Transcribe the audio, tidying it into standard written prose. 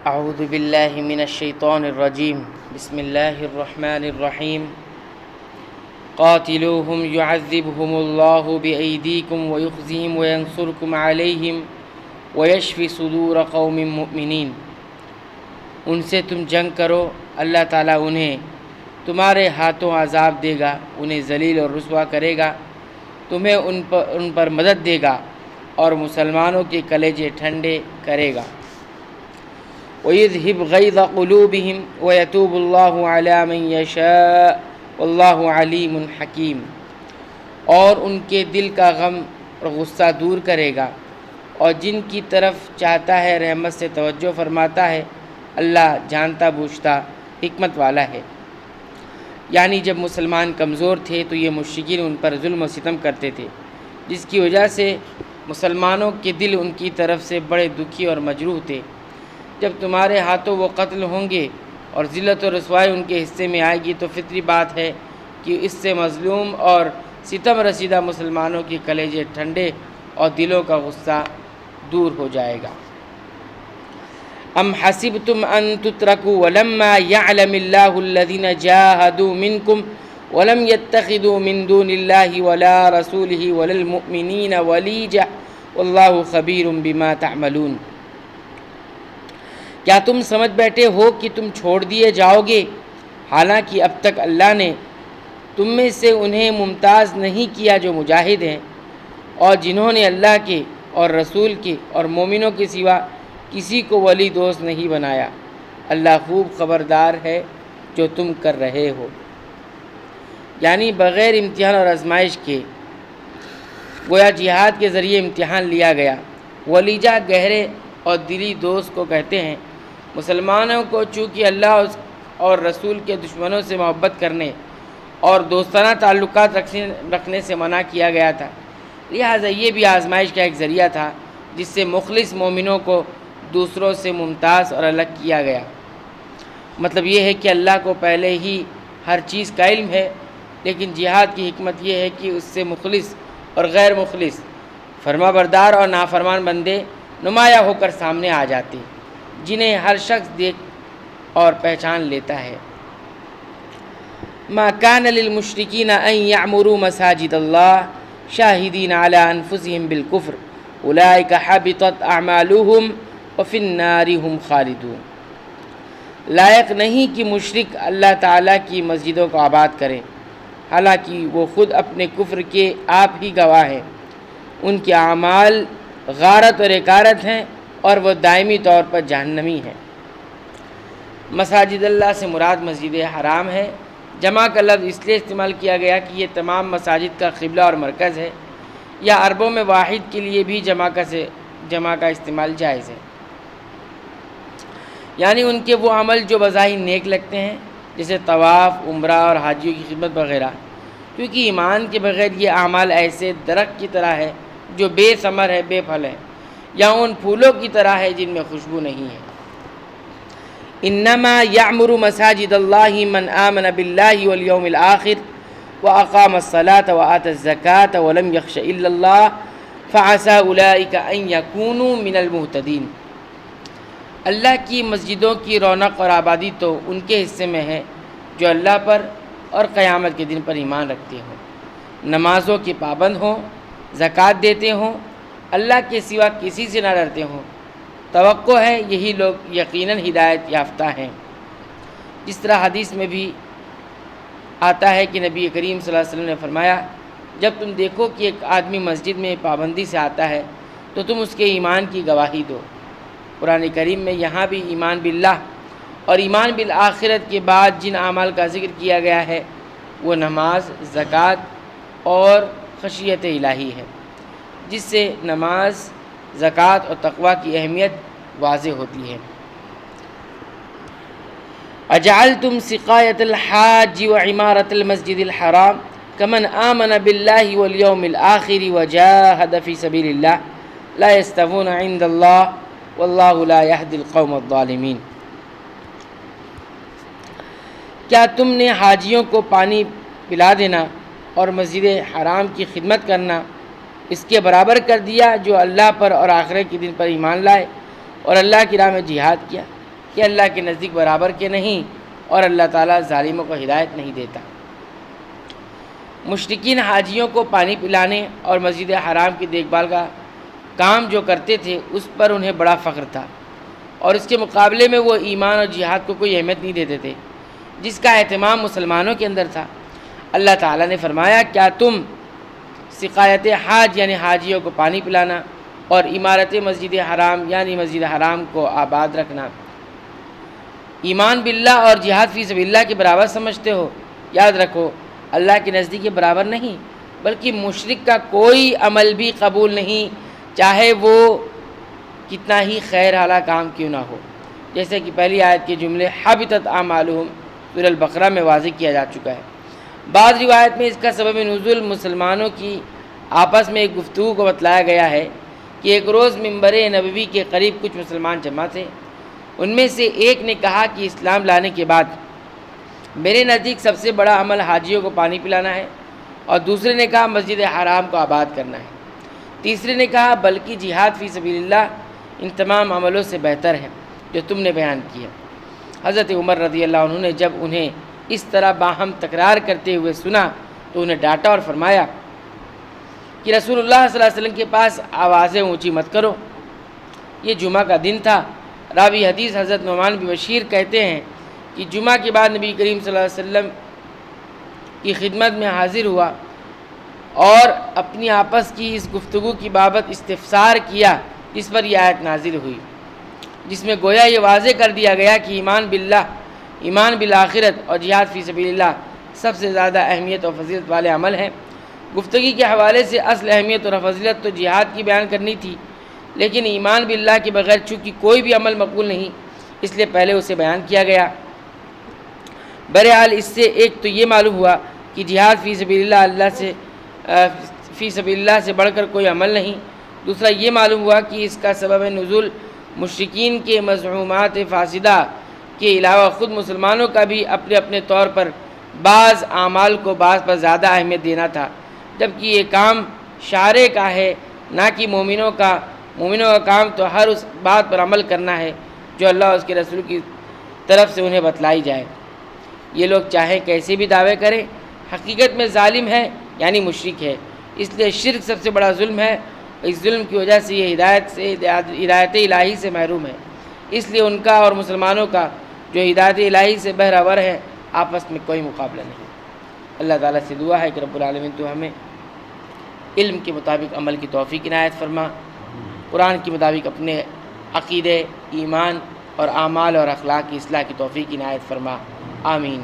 اعوذ باللہ من الشیطان الرجیم بسم اللہ الرحمن الرحیم قاتلوہم یعذبہم اللہ بایدیکم ویخزیہم وینصرکم علیہم ویشفی صدور قوم مؤمنین۔ ان سے تم جنگ کرو، اللہ تعالیٰ انہیں تمہارے ہاتھوں عذاب دے گا، انہیں ذلیل اور رسوا کرے گا، تمہیں ان پر مدد دے گا اور مسلمانوں کے کلیجے ٹھنڈے کرے گا۔ وَيُذْهِبْ غَيْظَ قُلُوبِهِمْ وَيَتُوبُ اللَّهُ عَلَىٰ مَن يَشَاءُ وَاللَّهُ عَلِيمٌ حَكِيمٌ۔ اور ان کے دل کا غم اور غصہ دور کرے گا، اور جن کی طرف چاہتا ہے رحمت سے توجہ فرماتا ہے، اللہ جانتا بوجھتا حکمت والا ہے۔ یعنی جب مسلمان کمزور تھے تو یہ مشرکین ان پر ظلم و ستم کرتے تھے، جس کی وجہ سے مسلمانوں کے دل ان کی طرف سے بڑے دکھی اور مجروح تھے۔ جب تمہارے ہاتھوں وہ قتل ہوں گے اور ذلت و رسوائی ان کے حصے میں آئے گی تو فطری بات ہے کہ اس سے مظلوم اور ستم رسیدہ مسلمانوں کے کلیجے ٹھنڈے اور دلوں کا غصہ دور ہو جائے گا۔ ام حسبتم ان تترکوا ولما يعلم الله الذين جاهدوا منكم ولم يتخذوا من دون الله ولا رسوله ولا المؤمنين وليجا والله خبير بما تعملون۔ کیا تم سمجھ بیٹھے ہو کہ تم چھوڑ دیے جاؤ گے، حالانکہ اب تک اللہ نے تم میں سے انہیں ممتاز نہیں کیا جو مجاہد ہیں، اور جنہوں نے اللہ کے اور رسول کے اور مومنوں کے سوا کسی کو ولی دوست نہیں بنایا۔ اللہ خوب خبردار ہے جو تم کر رہے ہو۔ یعنی بغیر امتحان اور آزمائش کے گویا جہاد کے ذریعے امتحان لیا گیا۔ ولیجہ گہرے اور دلی دوست کو کہتے ہیں۔ مسلمانوں کو چونکہ اللہ اور رسول کے دشمنوں سے محبت کرنے اور دوستانہ تعلقات رکھنے سے منع کیا گیا تھا، لہٰذا یہ بھی آزمائش کا ایک ذریعہ تھا جس سے مخلص مومنوں کو دوسروں سے ممتاز اور الگ کیا گیا۔ مطلب یہ ہے کہ اللہ کو پہلے ہی ہر چیز کا علم ہے، لیکن جہاد کی حکمت یہ ہے کہ اس سے مخلص اور غیر مخلص، فرما بردار اور نافرمان بندے نمایاں ہو کر سامنے آ جاتے، جنہیں ہر شخص دیکھ اور پہچان لیتا ہے۔ ما کان للمشرکین ان یعمروا مساجد اللہ شاہدین علی انفسہم بالکفر اولئک حبطت اعمالہم وفی النار ہم خالدون۔ لائق نہیں کہ مشرک اللہ تعالیٰ کی مسجدوں کو آباد کریں، حالانکہ وہ خود اپنے کفر کے آپ ہی گواہ ہیں۔ ان کے اعمال غارت اور اکارت ہیں اور وہ دائمی طور پر جہنمی ہیں۔ مساجد اللہ سے مراد مسجد حرام ہے۔ جمع کا لفظ اس لیے استعمال کیا گیا کہ یہ تمام مساجد کا قبلہ اور مرکز ہے، یا عربوں میں واحد کے لیے بھی جمع کا استعمال جائز ہے۔ یعنی ان کے وہ عمل جو بظاہر نیک لگتے ہیں، جیسے طواف، عمرہ اور حاجیوں کی خدمت وغیرہ، کیونکہ ایمان کے بغیر یہ اعمال ایسے درخت کی طرح ہے جو بے ثمر ہے، بے پھل ہے، یا ان پھولوں کی طرح ہے جن میں خوشبو نہیں ہے۔ انما یعمر مساجد اللہ من آمن باللہ والیوم الآخر واقام الصلاۃ وآتى الزکاۃ ولم یخش الا اللہ فعسى اولئک ان یکونوا من المہتدین۔ اللہ کی مسجدوں کی رونق اور آبادی تو ان کے حصے میں ہے جو اللہ پر اور قیامت کے دن پر ایمان رکھتے ہوں، نمازوں کے پابند ہوں، زکوٰۃ دیتے ہوں، اللہ کے سوا کسی سے نہ ڈرتے ہوں۔ توقع ہے یہی لوگ یقیناً ہدایت یافتہ ہیں۔ جس طرح حدیث میں بھی آتا ہے کہ نبی کریم صلی اللہ علیہ وسلم نے فرمایا، جب تم دیکھو کہ ایک آدمی مسجد میں پابندی سے آتا ہے تو تم اس کے ایمان کی گواہی دو۔ قرآن کریم میں یہاں بھی ایمان باللہ اور ایمان بالآخرت کے بعد جن اعمال کا ذکر کیا گیا ہے وہ نماز، زکوٰۃ اور خشیت الہی ہے، جس سے نماز، زکوٰۃ اور تقویٰ کی اہمیت واضح ہوتی ہے۔ اجعلتم سقایۃ الحاج وعمارۃ المسجد الحرام کمن آمن باللہ والیوم الآخر وجاہد فی سبیل اللہ لا یستوون عند اللہ واللہ لا یہدی القوم الظالمین۔ کیا تم نے حاجیوں کو پانی پلا دینا اور مسجد حرام کی خدمت کرنا اس کے برابر کر دیا جو اللہ پر اور آخرت کے دن پر ایمان لائے اور اللہ کی راہ میں جہاد کیا؟ کہ اللہ کے نزدیک برابر کے نہیں، اور اللہ تعالیٰ ظالموں کو ہدایت نہیں دیتا۔ مشرکین حاجیوں کو پانی پلانے اور مسجد حرام کی دیکھ بھال کا کام جو کرتے تھے اس پر انہیں بڑا فخر تھا، اور اس کے مقابلے میں وہ ایمان اور جہاد کو کوئی اہمیت نہیں دیتے تھے جس کا اہتمام مسلمانوں کے اندر تھا۔ اللہ تعالیٰ نے فرمایا، کیا تم سقایت حاج یعنی حاجیوں کو پانی پلانا اور عمارت مسجد حرام یعنی مسجد حرام کو آباد رکھنا ایمان باللہ اور جہاد فی سبیل اللہ کے برابر سمجھتے ہو؟ یاد رکھو، اللہ کے نزدیک یہ برابر نہیں، بلکہ مشرک کا کوئی عمل بھی قبول نہیں، چاہے وہ کتنا ہی خیر والا کام کیوں نہ ہو، جیسے کہ پہلی آیت کے جملے حبطت اعمالہم سورہ البقرہ میں واضح کیا جا چکا ہے۔ بعض روایت میں اس کا سبب نزول مسلمانوں کی آپس میں ایک گفتگو کو بتلایا گیا ہے کہ ایک روز منبر نبوی کے قریب کچھ مسلمان جمع تھے۔ ان میں سے ایک نے کہا کہ اسلام لانے کے بعد میرے نزدیک سب سے بڑا عمل حاجیوں کو پانی پلانا ہے، اور دوسرے نے کہا مسجد حرام کو آباد کرنا ہے، تیسرے نے کہا بلکہ جہاد فی سبیل اللہ ان تمام عملوں سے بہتر ہے جو تم نے بیان کیا۔ حضرت عمر رضی اللہ عنہ نے جب انہیں اس طرح باہم تکرار کرتے ہوئے سنا تو انہیں ڈانٹا اور فرمایا کہ رسول اللہ صلی اللہ علیہ وسلم کے پاس آوازیں اونچی مت کرو۔ یہ جمعہ کا دن تھا۔ راوی حدیث حضرت نعمان بن بشیر کہتے ہیں کہ جمعہ کے بعد نبی کریم صلی اللہ علیہ وسلم کی خدمت میں حاضر ہوا اور اپنی آپس کی اس گفتگو کی بابت استفسار کیا، جس پر یہ آیت نازل ہوئی، جس میں گویا یہ واضح کر دیا گیا کہ ایمان باللہ، ایمان بالآخرت اور جہاد فی سبیل اللہ سب سے زیادہ اہمیت اور فضیلت والے عمل ہیں۔ گفتگی کے حوالے سے اصل اہمیت اور فضیلت تو جہاد کی بیان کرنی تھی، لیکن ایمان باللہ کے بغیر چونکہ کوئی بھی عمل مقبول نہیں، اس لیے پہلے اسے بیان کیا گیا۔ بہرحال اس سے ایک تو یہ معلوم ہوا کہ جہاد فی سبیل اللہ سے بڑھ کر کوئی عمل نہیں، دوسرا یہ معلوم ہوا کہ اس کا سبب نزول مشرکین کے مزعومات فاسدہ کے علاوہ خود مسلمانوں کا بھی اپنے اپنے طور پر بعض اعمال کو بعض پر زیادہ اہمیت دینا تھا، جبکہ یہ کام شارع کا ہے نہ کہ مومنوں کا کام تو ہر اس بات پر عمل کرنا ہے جو اللہ اور اس کے رسول کی طرف سے انہیں بتلائی جائے۔ یہ لوگ چاہے کیسے بھی دعوے کریں، حقیقت میں ظالم ہے یعنی مشرک ہے، اس لیے شرک سب سے بڑا ظلم ہے، اس ظلم کی وجہ سے یہ ہدایت الہی سے محروم ہے، اس لیے ان کا اور مسلمانوں کا جو ہدایت الہی سے بہرور ہے آپس میں کوئی مقابلہ نہیں۔ اللہ تعالیٰ سے دعا ہے کہ رب العالمین تو ہمیں علم کے مطابق عمل کی توفیق عنایت فرما، قرآن کے مطابق اپنے عقیدے، ایمان اور اعمال اور اخلاق کی اصلاح کی توفیق عنایت فرما، آمین۔